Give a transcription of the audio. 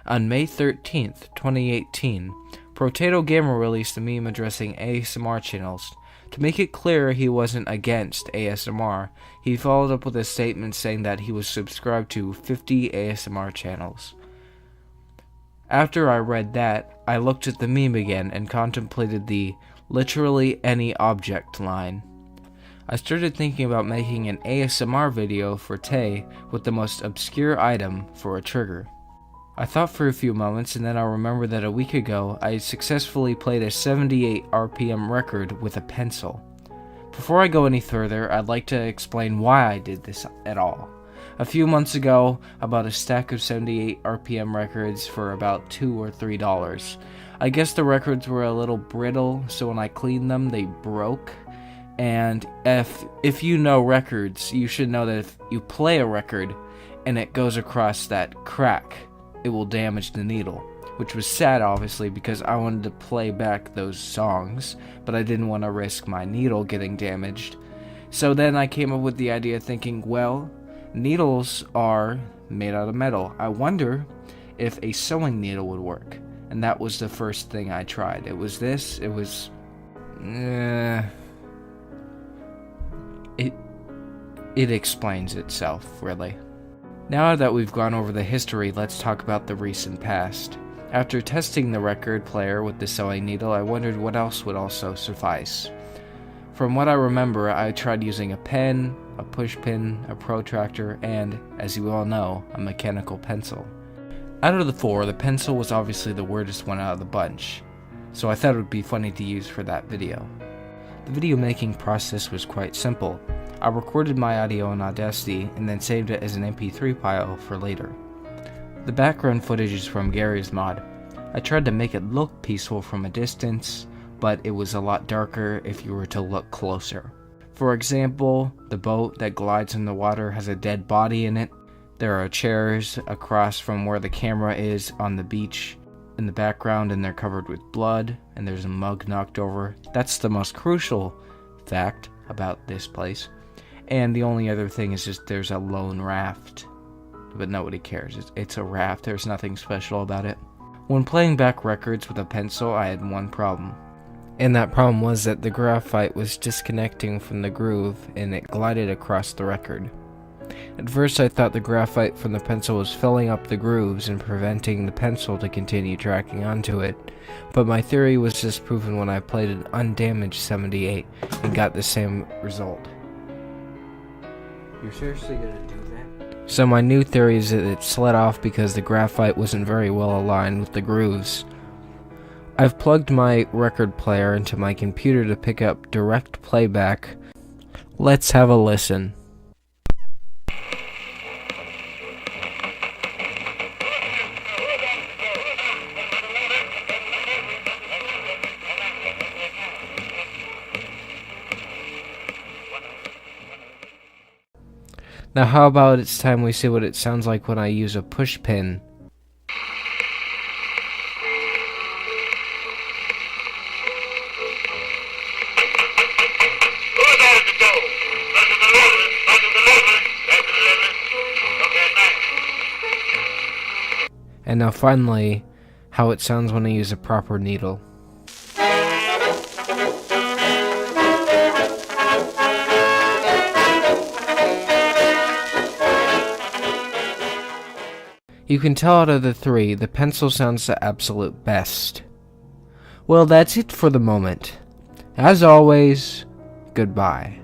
On May 13th, 2018, Potato Gamer released a meme addressing ASMR channels. To make it clear he wasn't against ASMR, he followed up with a statement saying that he was subscribed to 50 ASMR channels. After I read that, I looked at the meme again and contemplated the "literally any object" line. I started thinking about making an ASMR video for Tay with the most obscure item for a trigger. I thought for a few moments, and then I remembered that a week ago I had successfully played a 78 RPM record with a pencil. Before I go any further, I'd like to explain why I did this at all. A few months ago, I bought a stack of 78 RPM records for about $2 or $3. I guess the records were a little brittle, so when I cleaned them, they broke. And if you know records, you should know that if you play a record and it goes across that crack, it will damage the needle, which was sad obviously because I wanted to play back those songs, but I didn't want to risk my needle getting damaged. So then I came up with the idea thinking, well, needles are made out of metal. I wonder if a sewing needle would work. And that was the first thing I tried. It was this, It explains itself, really. Now that we've gone over the history, let's talk about the recent past. After testing the record player with the sewing needle, I wondered what else would also suffice. From what I remember, I tried using a pen, a push pin, a protractor, and, as you all know, a mechanical pencil. Out of the four, the pencil was obviously the weirdest one out of the bunch, so I thought it would be funny to use for that video. The video making process was quite simple. I recorded my audio in Audacity and then saved it as an MP3 file for later. The background footage is from Garry's Mod. I tried to make it look peaceful from a distance, but it was a lot darker if you were to look closer. For example, the boat that glides in the water has a dead body in it. There are chairs across from where the camera is on the beach in the background, and they're covered with blood, and there's a mug knocked over. That's the most crucial fact about this place. And the only other thing is just there's a lone raft, but nobody cares. It's a raft. There's nothing special about it. When playing back records with a pencil, I had one problem. And that problem was that the graphite was disconnecting from the groove and it glided across the record. At first I thought the graphite from the pencil was filling up the grooves and preventing the pencil to continue tracking onto it, but my theory was disproven when I played an undamaged 78 and got the same result. You're seriously gonna do that? So my new theory is that it slid off because the graphite wasn't very well aligned with the grooves. I've plugged my record player into my computer to pick up direct playback. Let's have a listen. Now how about it's time we see what it sounds like when I use a push pin. And now finally, how it sounds when I use a proper needle. You can tell out of the three, the pencil sounds the absolute best. Well, that's it for the moment. As always, goodbye.